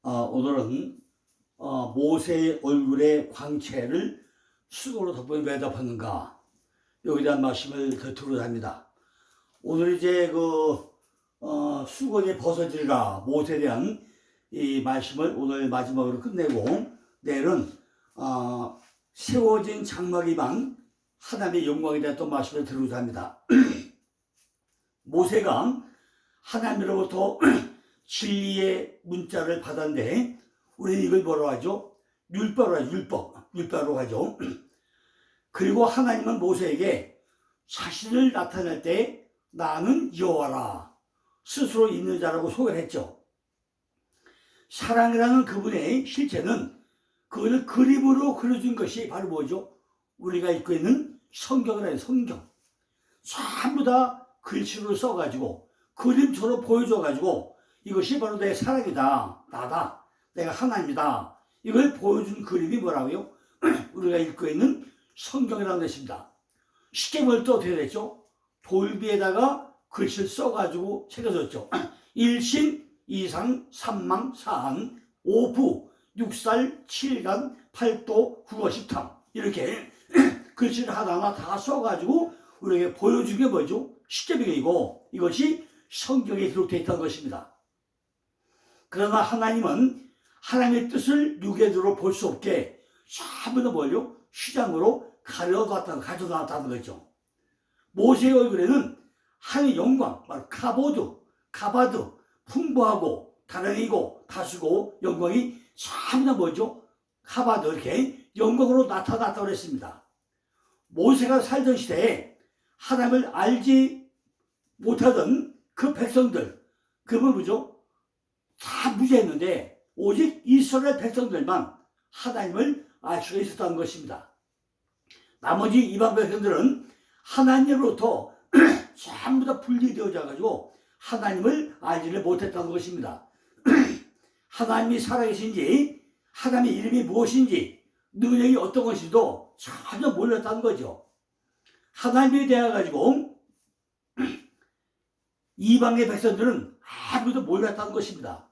오늘은 모세의 얼굴의 광채를 수건으로 덮어 왜 덮었는가, 여기에 대한 말씀을 듣도록 합니다. 오늘 이제 수건이 벗어지리라, 모세에 대한 이 말씀을 오늘 마지막으로 끝내고, 내일은 세워진 장막이만 하나님의 영광에 대한 또 말씀을 드리고자 합니다. 모세가 하나님으로부터 진리의 문자를 받았는데, 우리는 이걸 뭐라고 하죠? 율법으로 하죠. 율법으로 하죠. 그리고 하나님은 모세에게 자신을 나타낼 때 나는 여호와라 스스로 있는 자라고 소개를 했죠. 사랑이라는 그분의 실체는 그것을 그림으로 그려준 것이 바로 뭐죠? 우리가 읽고 있는 성경이라는 성경. 전부 다 글씨로 써가지고 그림처럼 보여줘가지고 이것이 바로 내 사랑이다, 나다, 내가 하나님이다, 이걸 보여준 그림이 뭐라고요? 우리가 읽고 있는 성경이라는 것입니다. 쉽게 뭘 또 어떻게 됐죠? 돌비에다가 글씨를 써가지고 새겨졌죠. 일신, 이상, 삼망, 사한, 오부, 육살, 칠간, 팔도, 국어, 십탐, 이렇게 글씨를 하나하나 다 써가지고 우리에게 보여준 게 뭐죠? 십계명이고 이것이 성경에 기록되어 있다는 것입니다. 그러나 하나님은 하나님의 뜻을 육에도 볼 수 없게 전부 다 뭘요? 휘장으로 가져놨다는 거죠. 모세의 얼굴에는 하나님의 영광, 바로 가바드, 풍부하고 다량이고 다수고 영광이 전부 다 뭐죠? 가바드, 이렇게 영광으로 나타났다고 했습니다. 모세가 살던 시대에 하나님을 알지 못하던 그 백성들, 그분 뭐죠? 다 무죄했는데 오직 이스라엘 백성들만 하나님을 알 수가 있었다는 것입니다. 나머지 이방 백성들은 하나님으로부터 전부 다 분리되어져 가지고 하나님을 알지를 못했다는 것입니다. 하나님이 살아계신지, 하나님의 이름이 무엇인지, 능력이 어떤 것인지도 전혀 몰랐다는 거죠. 하나님에 대해 가지고 이방의 백성들은 아무도 몰랐다는 것입니다.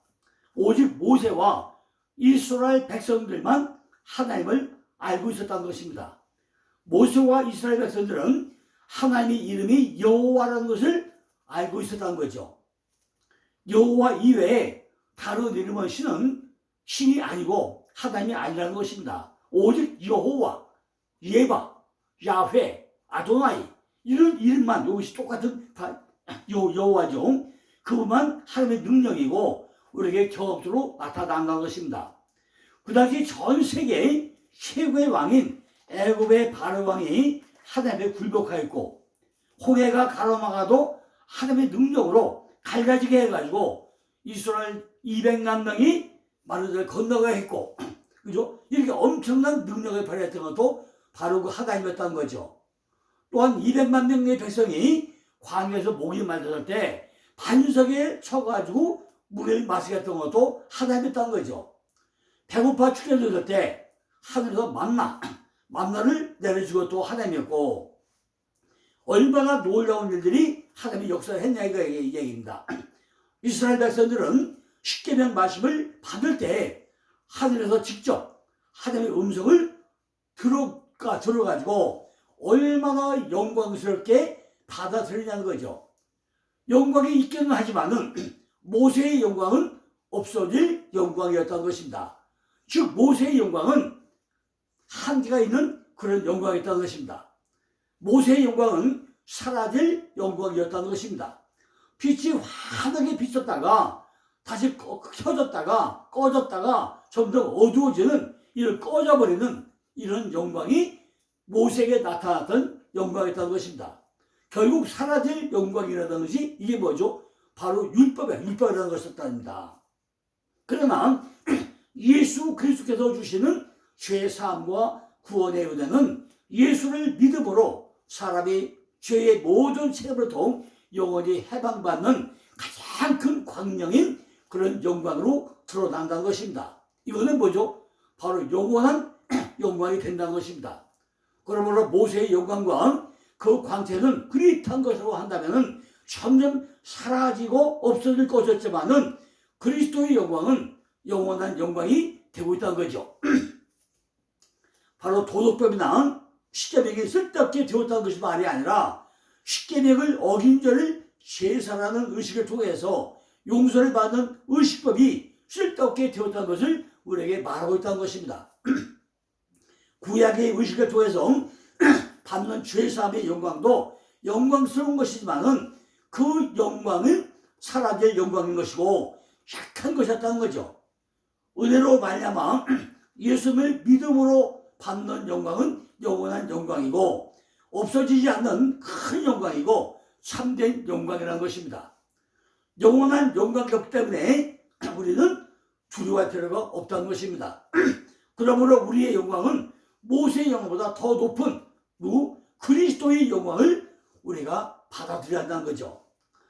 오직 모세와 이스라엘 백성들만 하나님을 알고 있었다는 것입니다. 모세와 이스라엘 백성들은 하나님의 이름이 여호와라는 것을 알고 있었다는 거죠. 여호와 이외에 다른 이름의 신이 아니고 하나님이 아니라는 것입니다. 오직 여호와, 예바, 야훼, 아도나이, 이런 이름만, 이것이 똑같은 다 여호와죠. 그것만 하나님의 능력이고 우리에게 경험적으로 나타난다는 것입니다. 그 당시 전 세계의 최고의 왕인 애굽의 바로 왕이 하나님에 굴복하였고, 홍해가 가로막아도 하나님의 능력으로 갈라지게 해가지고 이스라엘 200만 명이 마르를 건너가야 했고, 그죠? 이렇게 엄청난 능력을 발휘했던 것도 바로 그 하나님이었다는 거죠. 또한 200만 명의 백성이 광야에서 목이 말랐을 때 반석에 쳐가지고 물을 마시게 했던 것도 하나님이었다는 거죠. 배고파 죽겠을 때 하늘에서 만나를 내려준 것도 하나님이었고, 얼마나 놀라운 일들이 하나님이 역사를 했냐, 이 얘기입니다. 이스라엘 백성들은 십계명 말씀을 받을 때 하늘에서 직접 하나님의 음성을 들어가지고 얼마나 영광스럽게 받아들이냐는 거죠. 영광이 있기는 하지만은 모세의 영광은 없어질 영광이었다는 것입니다. 즉 모세의 영광은 한계가 있는 그런 영광이었다는 것입니다. 모세의 영광은 사라질 영광이었다는 것입니다. 빛이 환하게 비쳤다가 다시 켜졌다가 꺼졌다가 점점 어두워지는, 이런 꺼져버리는 이런 영광이 모세에게 나타났던 영광이었다는 것입니다. 결국 사라질 영광이라는 것이 이게 뭐죠? 바로 율법이라는 것이었답니다. 그러나 예수 그리스도께서 주시는 죄사함과 구원의 은혜는 예수를 믿음으로 사람이 죄의 모든 책임으로부터 영원히 해방받는 가장 큰 광명인 그런 영광으로 드러난다는 것입니다. 이거는 뭐죠? 바로 영원한 영광이 된다는 것입니다. 그러므로 모세의 영광과 그 광채는 그릿한 것으로 한다면 점점 사라지고 없어질 것이었지만은 그리스도의 영광은 영원한 영광이 되고 있다는 거죠. 바로 도덕법이나 십계명이 쓸데없게 되었다는 것이 말이 아니라 십계명을 어긴 자를 제사라는 의식을 통해서 용서를 받는 의식법이 쓸데없게 되었다는 것을 우리에게 말하고 있다는 것입니다. 구약의 의식을 통해서 받는 죄사함의 영광도 영광스러운 것이지만은 그 영광은 사라질 영광인 것이고 약한 것이었다는 거죠. 은혜로 말미암아 예수님을 믿음으로 받는 영광은 영원한 영광이고 없어지지 않는 큰 영광이고 참된 영광이라는 것입니다. 영원한 영광이 없기 때문에 우리는 두려워할 필요가 없다는 것입니다. 그러므로 우리의 영광은 모세의 영광보다 더 높은 그리스도의 영광을 우리가 받아들여야 한다는 거죠.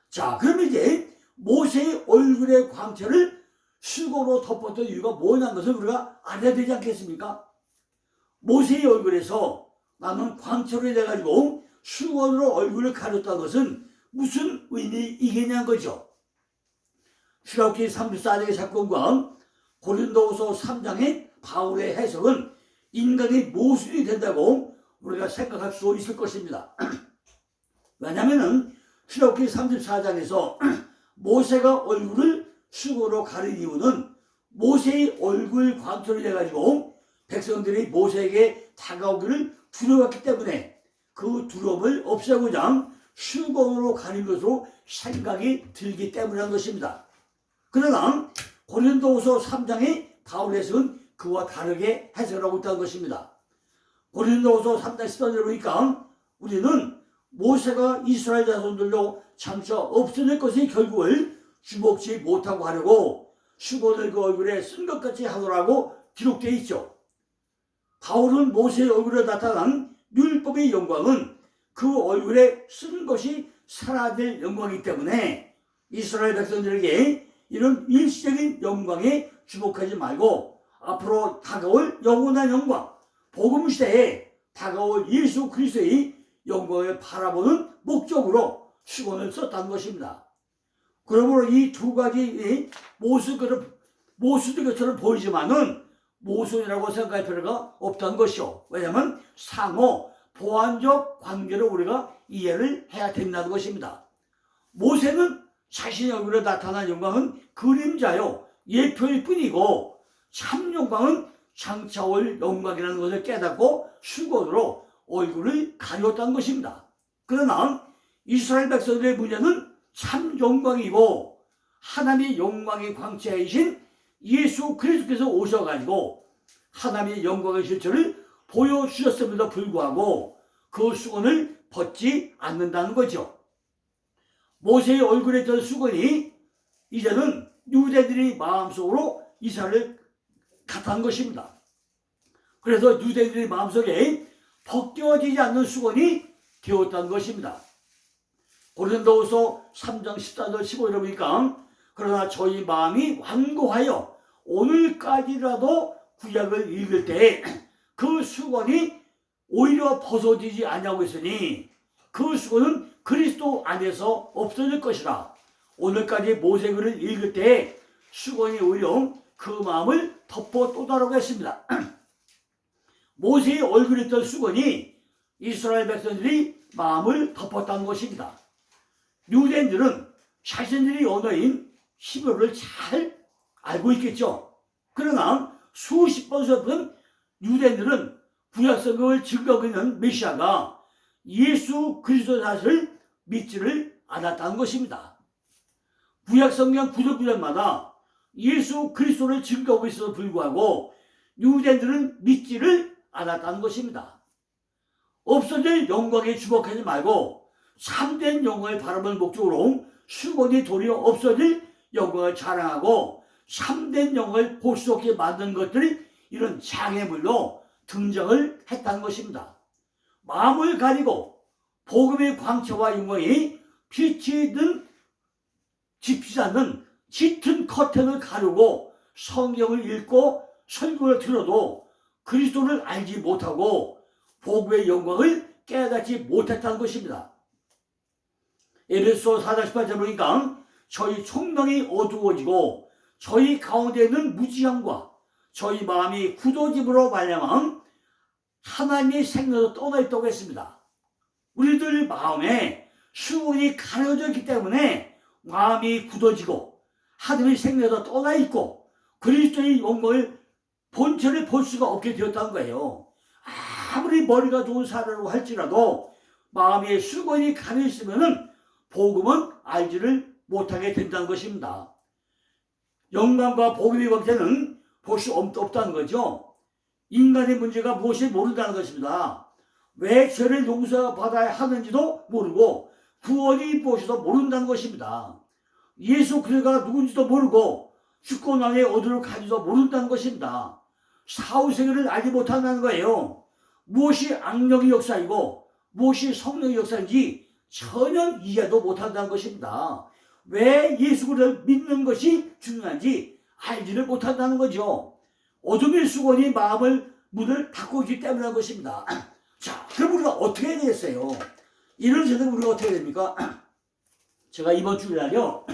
자, 그럼 이제 모세의 얼굴의 광채를 수고로 덮었던 이유가 뭐냐는 것을 우리가 알아야 되지 않겠습니까? 모세의 얼굴에서 나는 광채로 돼가지고 수건으로 얼굴을 가렸다는 것은 무슨 의미이겠냐는 거죠. 출애굽기 34장의 사건과 고린도후서 3장의 바울의 해석은 인간의 모순이 된다고 우리가 생각할 수 있을 것입니다. 왜냐하면 출애굽기 34장에서 모세가 얼굴을 수고로 가린 이유는 모세의 얼굴 광채로 돼가지고 백성들이 모세에게 다가오기를 두려웠기 때문에 그 두려움을 없애고자 수건으로 가린 것으로 생각이 들기 때문이라는 것입니다. 그러나 고린도후서 3장의 바울 해석은 그와 다르게 해석을 하고 있다는 것입니다. 고린도후서 3장 10절을 보니까 우리는 모세가 이스라엘 자손들로 장차 없어질 것의 결국을 주목치 못하고 하려고 수건을 그 얼굴에 쓴 것 같이 하더라고 기록되어 있죠. 바울은 모세의 얼굴에 나타난 율법의 영광은 그 얼굴에 쓴 것이 사라질 영광이기 때문에 이스라엘 백성들에게 이런 일시적인 영광에 주목하지 말고 앞으로 다가올 영원한 영광, 복음 시대에 다가올 예수 그리스도의 영광을 바라보는 목적으로 수건을 썼다는 것입니다. 그러므로 이 두 가지 모순된 것처럼 보이지만은 모순이라고 생각할 필요가 없다는 것이요. 왜냐하면 상호 보완적 관계로 우리가 이해를 해야 된다는 것입니다. 모세는 자신의 얼굴에 나타난 영광은 그림자요 예표일 뿐이고 참 영광은 장차 올 영광이라는 것을 깨닫고 수건으로 얼굴을 가렸다는 것입니다. 그러나 이스라엘 백성들의 문제는 참 영광이고 하나님의 영광의 광채이신 예수 그리스도께서 오셔가지고 하나님의 영광의 실체를 보여주셨음에도 불구하고 그 수건을 벗지 않는다는 거죠. 모세의 얼굴에 있던 수건이 이제는 유대인들의 마음속으로 이사를 갔다는 것입니다. 그래서 유대인들의 마음속에 벗겨지지 않는 수건이 되었다는 것입니다. 고린도후서 3장 14절 15절에 보니까 그러나 저희 마음이 완고하여 오늘까지라도 구약을 읽을 때 그 수건이 오히려 벗어지지 아니하고 있으니 그 수건은 그리스도 안에서 없어질 것이라. 오늘까지 모세글을 읽을 때 수건이 오히려 그 마음을 덮어 쏟아라고 했습니다. 모세의 얼굴에 있던 수건이 이스라엘 백성들이 마음을 덮었다는 것입니다. 유대인들은 자신들의 언어인 히브리어를 잘 알고 있겠죠. 그러나 수십 번 수업은 유대인들은 구약 성경을 증거하고 있는 메시아가 예수 그리스도 사실을 믿지를 않았다는 것입니다. 구약 성경 구절구절마다 예수 그리스도를 증거하고 있어도 불구하고 유대인들은 믿지를 않았다는 것입니다. 없어질 영광에 주목하지 말고 참된 영광을 바라보는 목적으로 수건이 도리어 없어질 영광을 자랑하고 참된 영광을 볼 수 없게 만든 것들이 이런 장애물로 등장을 했다는 것입니다. 마음을 가리고 복음의 광채와 영광이 빛이 든 집히지 않는 짙은 커튼을 가르고 성경을 읽고 설교를 들어도 그리스도를 알지 못하고 복음의 영광을 깨닫지 못했다는 것입니다. 에베소 4장 18절 보니까 저희 총명이 어두워지고 저희 가운데 있는 무지함과 저희 마음이 굳어짐으로 말미암아 하나님의 생명에서 떠나 있다고 했습니다. 우리들 마음에 수건이 가려져 있기 때문에 마음이 굳어지고 하나님의 생명에서 떠나 있고 그리스도의 영광을 본체를 볼 수가 없게 되었다는 거예요. 아무리 머리가 좋은 사람이라고 할지라도 마음에 수건이 가려 있으면 복음은 알지를 못하게 된다는 것입니다. 영광과 복음의 관계는 볼 수 없다는 거죠. 인간의 문제가 무엇인지 모른다는 것입니다. 왜 죄를 용서받아야 하는지도 모르고 구원이 무엇인지도 모른다는 것입니다. 예수 그리스도가 누군지도 모르고 주권왕의 어디로 가지도 모른다는 것입니다. 사후세계를 알지 못한다는 거예요. 무엇이 악령의 역사이고 무엇이 성령의 역사인지 전혀 이해도 못한다는 것입니다. 왜 예수 그리스도를 믿는 것이 중요한지 알지를 못한다는 거죠. 어둠의 수건이 마음을 문을 닫고 있기 때문인 것입니다. 자, 그럼 우리가 어떻게 해야 되겠어요? 이런 세상 우리가 어떻게 해야 됩니까? 제가 이번 주일날요,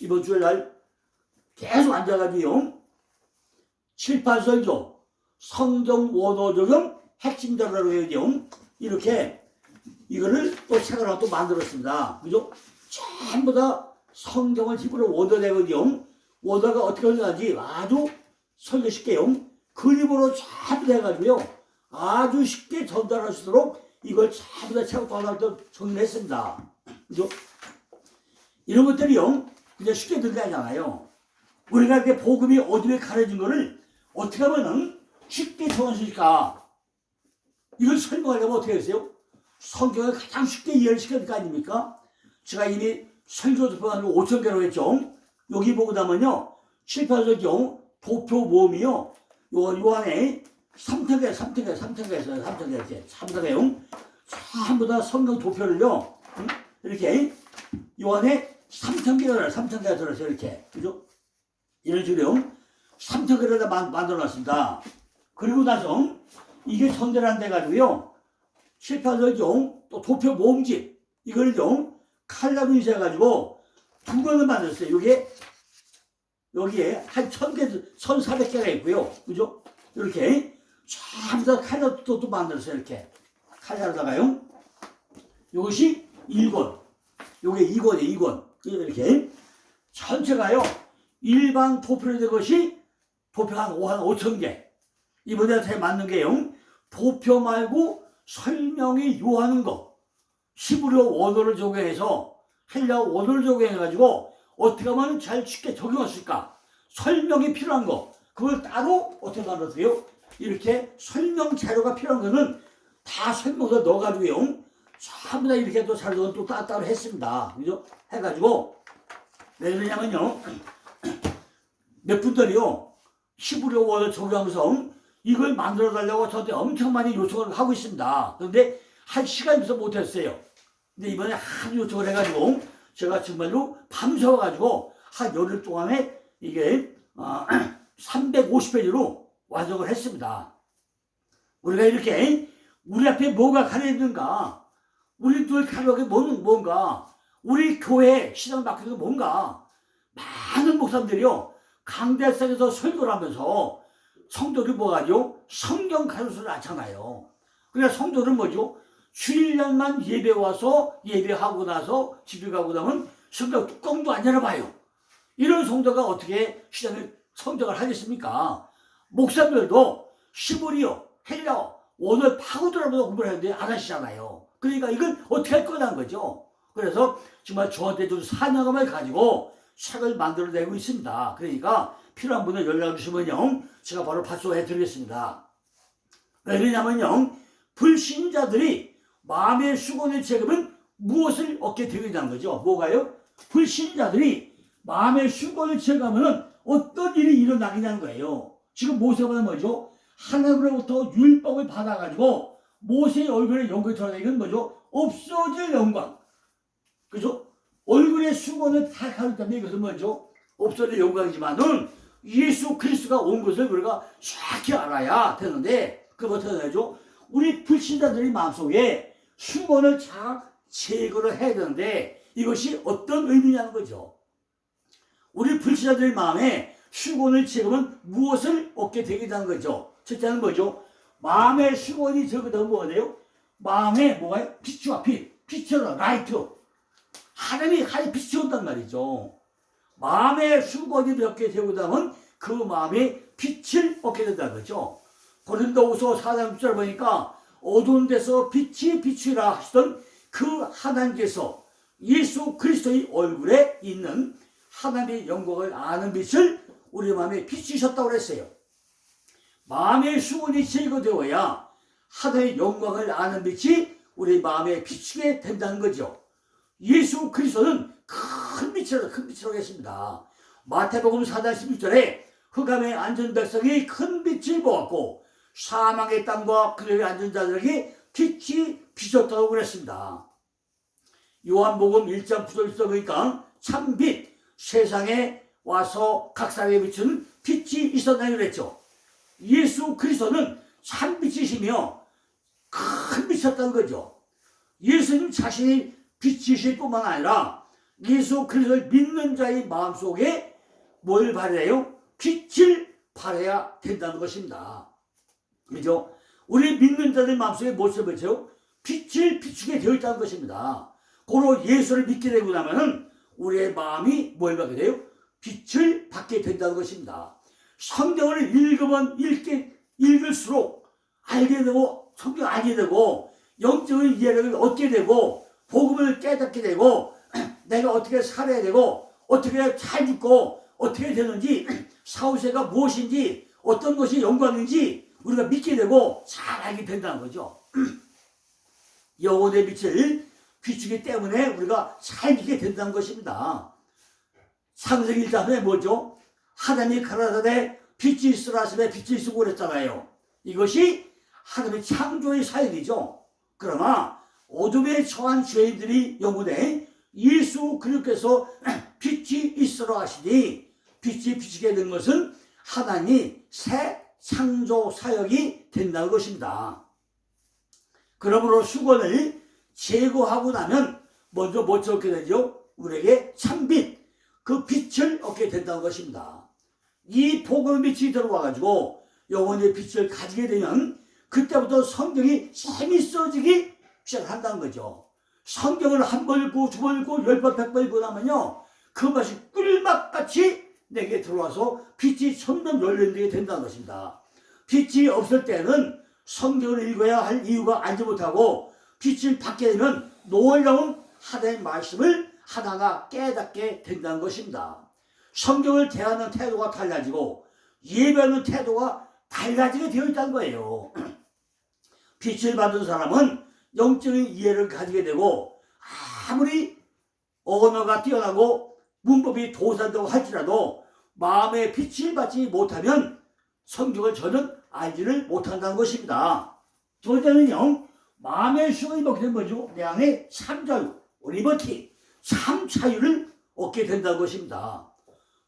이번 주일날 계속 앉아가지고요, 7, 8설교 성경 원어 적용 핵심 자료라고 해야죠. 이렇게 이거를 또 책을 하나 또 만들었습니다. 그죠? 전부 다 성경을 집으로 원어내거든요. 원어가 어떻게 흘러가는지 아주 설교 쉽게요. 그림으로 전부 해가지고요. 아주 쉽게 전달할 수 있도록 이걸 전부 다 책으로 하나 정리했습니다. 그죠? 이런 것들이요. 그냥 쉽게 들어가잖아요. 우리가 이렇게 복음이 어둠에 가려진 거를 어떻게 하면은 쉽게 전할 수 있을까? 이걸 설명하려면 어떻게 했어요? 성경을 가장 쉽게 이해를 시켜야 될 거 아닙니까? 제가 이미 설교 도표가 5,000개로 했죠. 여기 보고 나면요. 7, 8설교 도표 모음이요. 요 안에 3턱에 이렇게 3턱에요. 전부 다 성경 도표를요. 이렇게 요 안에 3,000개가 들어있어요. 이렇게. 그죠? 이런 식으로 3턱에다 만들어놨습니다. 그리고 나서 이게 전달 안 돼가지고요. 7, 8설교 또 도표 모음집 이걸요. 칼라로 해가지고 두 권을 만들었어요. 여기에 한 1,000개, 1,400개가 있고요. 그죠? 이렇게 전부 다 칼라로 또 만들었어요. 이렇게 칼라로다가요. 이것이 1권, 요게 2권이에요. 2권. 이렇게 전체가요. 일반 도표로 된 것이 도표 한 5,000개. 이번에 제가 만든 게요. 도표 말고 설명이 요하는 거. 히브리어 원어를 적용해서 헬라어 원어를 적용해가지고 어떻게 하면 잘 쉽게 적용할 수 있을까? 설명이 필요한 거. 그걸 따로 어떻게 만들었어요? 이렇게 설명 자료가 필요한 거는 다 설명서 넣어가지고요. 전부 다 이렇게 또 자료는 또 따로 했습니다. 그죠? 해가지고 왜 그러냐면요. 몇 분들이요. 히브리어 원어를 적용하면서 이걸 만들어 달라고 저한테 엄청 많이 요청을 하고 있습니다. 그런데 한 시간이 있어서 못했어요. 근데 이번에 하도 요청을 해가지고 제가 정말로 밤새워가지고 한 열흘 동안에 이게 350페이지로 완성을 했습니다. 우리가 이렇게 우리 앞에 뭐가 가려있는가, 우리 둘 가려게 뭔가, 우리 교회 신앙 맡기는 게 뭔가, 많은 목사님들이요 강대상에서 설교를 하면서 성도들이 뭐가죠? 성경 가르쳐를 않잖아요. 그러니까 성도들은 뭐죠? 주일날만 예배 와서 예배하고 나서 집에 가고 나면 성경 뚜껑도 안 열어봐요. 이런 성도가 어떻게 신앙을 성장을 하겠습니까? 목사님들도 히브리어, 헬라어, 원어를 파고들어보면서 공부를 하는데 안 하시잖아요. 그러니까 이걸 어떻게 할 거냐는 거죠. 그래서 정말 저한테 좀 사명감을 가지고 책을 만들어내고 있습니다. 그러니까 필요한 분들 연락 주시면요. 제가 바로 발송해 드리겠습니다. 왜 그러냐면요. 불신자들이 마음의 수건을 제거하면 무엇을 얻게 되겠다는 거죠. 뭐가요? 불신자들이 마음의 수건을 제거하면 어떤 일이 일어나겠냐는 거예요. 지금 모세가 뭐죠? 하나님으로부터 율법을 받아가지고 모세의 얼굴에 영광이 드러나는 건 뭐죠? 없어질 영광. 그죠? 얼굴에 수건을 다 가렸다면 이것은 뭐죠? 없어질 영광이지만은 예수 그리스도가 온 것을 우리가 정확히 알아야 되는데 그걸 어떻게 해야죠? 우리 불신자들의 마음속에 수건을 잘 제거를 해야 되는데 이것이 어떤 의미냐는 거죠. 우리 불신자들의 마음에 수건을 채우면 무엇을 얻게 되겠다는 거죠. 첫째는 뭐죠? 마음의 수건이 적어도 뭐가 돼요? 마음에 뭐가 빛과 빛이라 라이트. 하나님이 빛이 온단 말이죠. 마음의 수건이 몇 개 되고 나면 그 마음에 빛을 얻게 된다는 거죠. 고린도후서 4장 6절 보니까 어두운 데서 빛이 비추라 하시던 그 하나님께서 예수 그리스도의 얼굴에 있는 하나님의 영광을 아는 빛을 우리 마음에 비추셨다고 그랬어요. 마음의 수건이 제거되어야 하나님의 영광을 아는 빛이 우리 마음에 비추게 된다는 거죠. 예수 그리스도는 큰 빛이라고 했습니다. 마태복음 4장 16절에 흑암에 앉은 백성이 큰 빛을 보았고 사망의 땅과 그들의 앉은 자들에게 빛이 비쳤다고 그랬습니다. 요한복음 1장 9절 보니까 참빛 세상에 와서 각 사람에게 비추는 빛이 있었나요 그랬죠. 예수 그리스도는 참빛이시며 큰 빛이었다는 거죠. 예수님 자신이 빛이실 뿐만 아니라 예수 그리스도를 믿는 자의 마음속에 뭘 발해요? 빛을 발해야 된다는 것입니다. 그죠? 우리 믿는 자들 마음속에 무엇을 비춰요? 빛을 비추게 되어 있다는 것입니다. 고로 예수를 믿게 되고 나면은 우리의 마음이 뭘 받게 돼요? 빛을 받게 된다는 것입니다. 성경을 읽을수록 알게 되고 성경 알게 되고 영적인 이해를 얻게 되고 복음을 깨닫게 되고 내가 어떻게 살아야 되고 어떻게 잘 죽고 어떻게 되는지 사후세가 무엇인지 어떤 것이 영광인지 우리가 믿게 되고 잘 알게 된다는 거죠. 영혼의 빛을 비추기 때문에 우리가 잘 믿게 된다는 것입니다. 창세기 1장에 뭐죠? 하나님이 가라사대 빛이 있으라 하시되 빛이 있으고 그랬잖아요. 이것이 하나님의 창조의 사역이죠. 그러나 어둠에 처한 죄인들이 영혼에 예수 그리스도께서 빛이 있으라 하시니 빛이 비추게 된 것은 하나님이 새 창조 사역이 된다는 것입니다. 그러므로 수건을 제거하고 나면 먼저 뭐를 얻게 되죠? 우리에게 참빛, 그 빛을 얻게 된다는 것입니다. 이 복음의 빛이 들어와가지고 영혼의 빛을 가지게 되면 그때부터 성경이 재밌어지기 시작한다는 거죠. 성경을 한 번 읽고 두 번 읽고 10번 100번 읽고 나면요 그 맛이 꿀맛같이 내게 들어와서 빛이 점점 열리게 된다는 것입니다. 빛이 없을 때는 성경을 읽어야 할 이유가 알지 못하고 빛을 받게 되면 놀라운 하나님의 말씀을 하나가 깨닫게 된다는 것입니다. 성경을 대하는 태도가 달라지고 예배하는 태도가 달라지게 되어 있다는 거예요. 빛을 받은 사람은 영적인 이해를 가지게 되고 아무리 언어가 뛰어나고 문법이 도산다고 할지라도 마음의 빛을 받지 못하면 성경을 저는 알지를 못한다는 것입니다. 두 번째는요, 마음의 수건이 먹게 되면 뭐죠? 내 안에 참자유, 리버티, 참자유를 얻게 된다는 것입니다.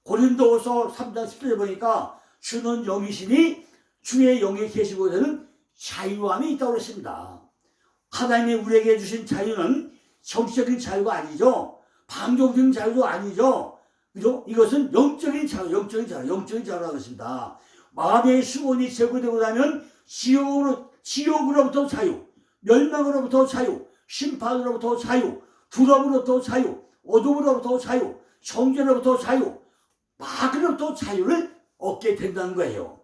고린도후서 3장 10절에 보니까 주는 영이시니 주의 영에 계시고 되는 자유함이 있다고 그랬습니다. 하나님이 우리에게 주신 자유는 정치적인 자유가 아니죠. 방종적인 자유도 아니죠. 그죠? 이것은 영적인 자유라고 했습니다. 마음의 수건이 제거되고 나면 지옥으로부터 자유, 멸망으로부터 자유, 심판으로부터 자유, 두려움으로부터 자유, 어둠으로부터 자유, 정죄로부터 자유, 마귀로부터 자유를 얻게 된다는 거예요.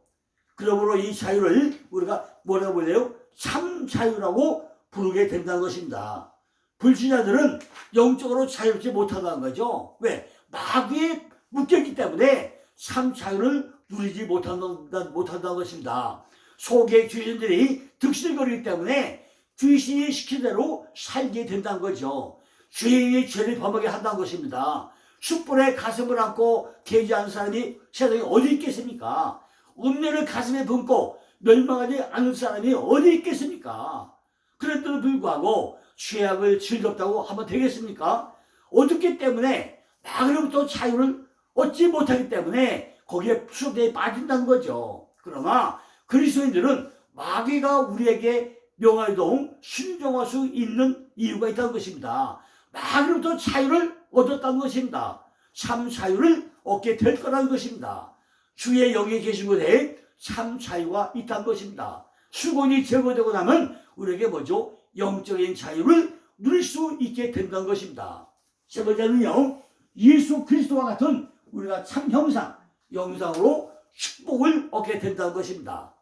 그러므로 이 자유를 우리가 뭐라고 불러요? 참 자유라고 부르게 된다는 것입니다. 불신자들은 영적으로 자유롭지 못하다는 거죠. 왜? 마귀에 묶였기 때문에 참 자유를 누리지 못한다는 것입니다. 속의 귀신들이 득실거리기 때문에 귀신이 시킨 대로 살게 된다는 거죠. 죄인이 죄를 범하게 한다는 것입니다. 숯불에 가슴을 안고 계지하는 사람이 세상에 어디 있겠습니까? 음료를 가슴에 품고 멸망하지 않는 사람이 어디 있겠습니까? 그랬더니 불구하고 죄악을 즐겁다고 하면 되겠습니까? 어둡기 때문에 마귀로부터 자유를 얻지 못하기 때문에 거기에 수대에 빠진다는 거죠. 그러나 그리스도인들은 마귀가 우리에게 명하여도 순종할 수 있는 이유가 있다는 것입니다. 마귀로부터 자유를 얻었다는 것입니다. 참 자유를 얻게 될 거라는 것입니다. 주의 영에 계신 곳에 참 자유가 있다는 것입니다. 수곤이 제거되고 나면 우리에게 뭐죠? 영적인 자유를 누릴 수 있게 된다는 것입니다. 세 번째는요, 예수 그리스도와 같은 우리가 참 형상, 영상으로 축복을 얻게 된다는 것입니다.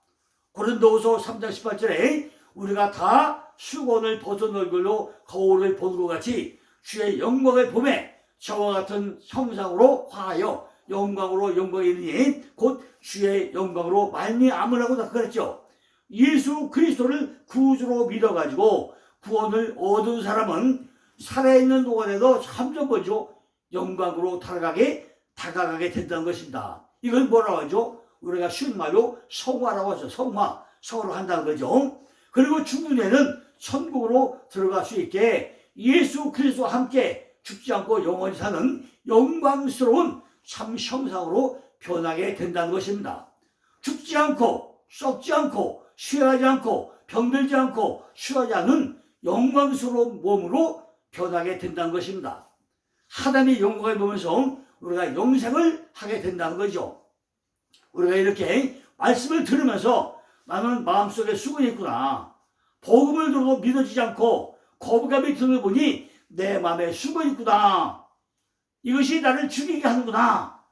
고린도후서 3장 18절에 우리가 다 수건을 벗은 얼굴로 거울을 보는 것 같이 주의 영광을 보매 저와 같은 형상으로 화하여 영광으로 영광이 이르니 곧 주의 영광으로 말미암으라고 그랬죠. 예수 그리스도를 구주로 믿어가지고 구원을 얻은 사람은 살아있는 동안에도 점점 뭐죠? 영광으로 다가가게 된다는 것입니다. 이걸 뭐라고 하죠? 우리가 쉬운 말로 성화라고 하죠. 성화로 한다는 거죠. 그리고 죽은 후에는 천국으로 들어갈 수 있게 예수 그리스도와 함께 죽지 않고 영원히 사는 영광스러운 참 형상으로 변하게 된다는 것입니다. 죽지 않고 썩지 않고 쉬하지 않고 병들지 않고 쉬하지 않은 영광스러운 몸으로 변하게 된다는 것입니다. 하나님의 영광을 보면서 우리가 영생을 하게 된다는 거죠. 우리가 이렇게 말씀을 들으면서 나는 마음속에 수건이 있구나. 복음을 들어도 믿어지지 않고 거부감이 드는 걸 보니 내 마음에 수건이 있구나. 이것이 나를 죽이게 하는구나.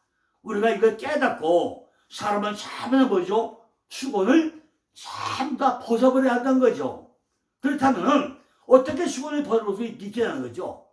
우리가 이걸 깨닫고 사람은 참으면 뭐죠? 수건을 전부 다 벗어버려야 한다는 거죠. 그렇다면 어떻게 수건을 벗어볼 수 있겠냐는 거죠.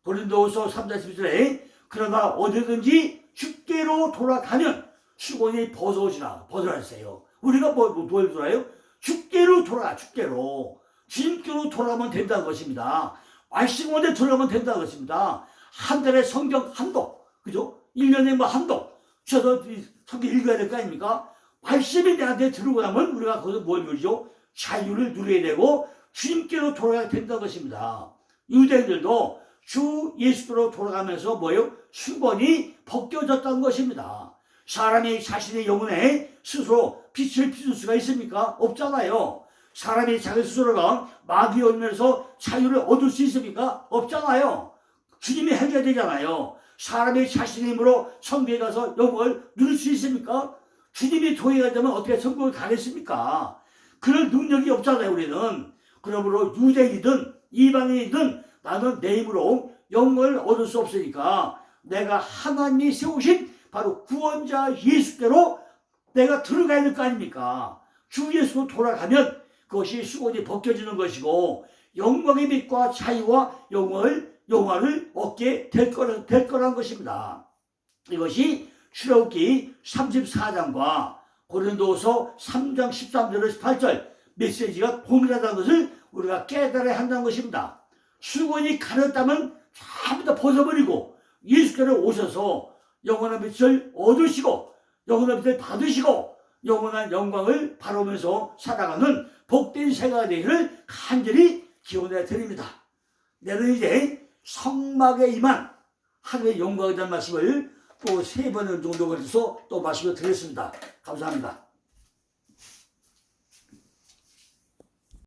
고린도후서 3장 11절에 그러나 어디든지 주께로 돌아가면 수건이 벗어나세요. 우리가 뭘 돌아요? 주께로 돌아가, 주께로. 주님께로 돌아가면 된다는 것입니다. 말씀 원에 돌아가면 된다는 것입니다. 한 달에 성경 한독, 그죠? 1년에 뭐 한독, 저도 성경 읽어야 될 거 아닙니까? 말씀이 내한테 들어오고 나면 우리가 거기서 뭘 누리죠? 자유를 누려야 되고 주님께로 돌아가야 된다는 것입니다. 유대인들도 주 예수께로 돌아가면서 뭐예요? 수건이 벗겨졌다는 것입니다. 사람이 자신의 영혼에 스스로 빛을 비출 수가 있습니까? 없잖아요. 사람이 자기 스스로가 마귀 열면서 자유를 얻을 수 있습니까? 없잖아요. 주님이 해줘야 되잖아요. 사람이 자신의 힘으로 천국에 가서 영광을 누릴 수 있습니까? 주님이 도회가 되면 어떻게 천국을 가겠습니까? 그럴 능력이 없잖아요, 우리는. 그러므로 유대인이든 이방인이든 나는 내 힘으로 영광을 얻을 수 없으니까 내가 하나님이 세우신 바로 구원자 예수께로 내가 들어가야 될 거 아닙니까? 주 예수로 돌아가면 그것이 수건이 벗겨지는 것이고 영광의 빛과 자유와 영화를 얻게 될 거라는 것입니다. 이것이 출애굽기 34장과 고린도후서 3장 13절에서 18절 메시지가 동일하다는 것을 우리가 깨달아야 한다는 것입니다. 수건이 가렸다면 전부 다 벗어버리고 예수께로 오셔서 영원한 빛을 얻으시고 영원한 빛을 받으시고 영원한 영광을 바라보면서 살아가는 복된 생활이 되기를 간절히 기원해 드립니다. 내는 이제 성막에 임한 하늘의 영광에 대한 말씀을 또 3번 정도 걸쳐서 또 말씀을 드리겠습니다. 감사합니다.